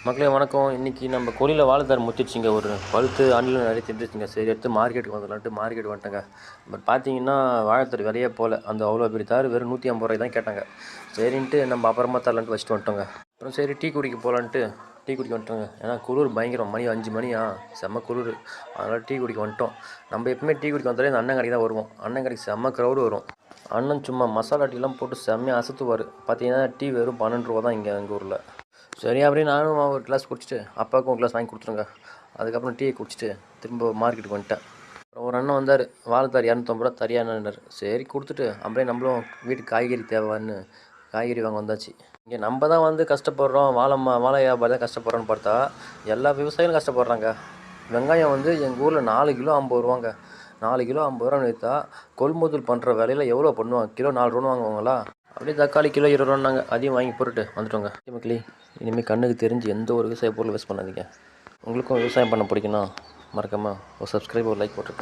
மக்களே வணக்கம். இன்றைக்கி நம்ம கொல்லியில் வாழைத்தார் முத்திடுச்சிங்க. ஒரு பழுத்து ஆண்டில் நிறைய திட்டுச்சுங்க. சரி எடுத்து மார்க்கெட்டுக்கு வந்துடலான்ட்டு மார்க்கெட் வந்துட்டேங்க. பட் பார்த்தீங்கன்னா வாழைத்தார் விலையே போகல. அந்த அவ்வளோ பெரிய தார் வெறும் 150 ரூபாய் தான் கேட்டாங்க. சரின்ட்டு நம்ம அப்புறமா தரலான்ட்டு வச்சுட்டு வந்துட்டோங்க. அப்புறம் சரி டீ குடிக்க போகலான்ட்டு டீ குடிக்க வந்துட்டோங்க. ஏன்னா குளிர் பயங்கரம். மணி 5 மணியா செம்ம குளிர். அதனால் டீ குடிக்க வந்துட்டோம். நம்ம எப்பவுமே டீ குடிக்க வந்தாலே இந்த அண்ணன் கடைக்கு தான் வருவோம். அண்ணன் கடைக்கு செம்ம க்ரௌடு வரும். அண்ணன் சும்மா மசாலா டீலாம் போட்டு செம்மையாக அசத்துவார். பார்த்தீங்கன்னா டீ வெறும் 12 ரூபா தான் எங்கள் ஊரில். சரி அப்படியே நானும் ஒரு கிளாஸ் குடிச்சிட்டு அப்பாவுக்கும் ஒரு கிளாஸ் வாங்கி கொடுத்துருங்க. அதுக்கப்புறம் டீயை குடிச்சிட்டு திரும்ப மார்க்கெட்டுக்கு வந்துட்டேன். அப்புறம் ஒரு அண்ணன் வந்தார். வாழைத்தார் 250 ரூபா தரியானார். சரி கொடுத்துட்டு அப்படியே நம்மளும் வீட்டுக்கு காய்கறி தேவைன்னு காய்கறி வாங்க வந்தாச்சு. இங்கே நம்ம தான் வந்து கஷ்டப்படுறோம், வாழை வியாபாரி தான் கஷ்டப்படுறோன்னு பார்த்தா எல்லா விவசாயிகளும் கஷ்டப்படுறாங்க. வெங்காயம் வந்து எங்கள் ஊரில் 4 கிலோ 50 ரூபாங்க. 4 கிலோ 50 ரூபான்னு விற்றா கொள்முதல் பண்ணுற வேலையில் எவ்வளோ பண்ணுவாங்க? கிலோ 4 ரூபான்னு வாங்குவாங்களா? அப்படியே தக்காளி கிலோ 20 ரூபான்னாங்க. அதையும் வாங்கி போட்டுட்டு வந்துட்டோங்க. மக்களே, இனிமேல் கண்ணுக்கு தெரிஞ்சு எந்த ஒரு விவசாய பொருள் வேஸ்ட் பண்ணாதீங்க. உங்களுக்கும் விவசாயம் பண்ண பிடிக்குன்னா மறக்காமல் ஒரு சப்ஸ்கிரைப் ஒரு லைக் போட்டுருக்கேன்.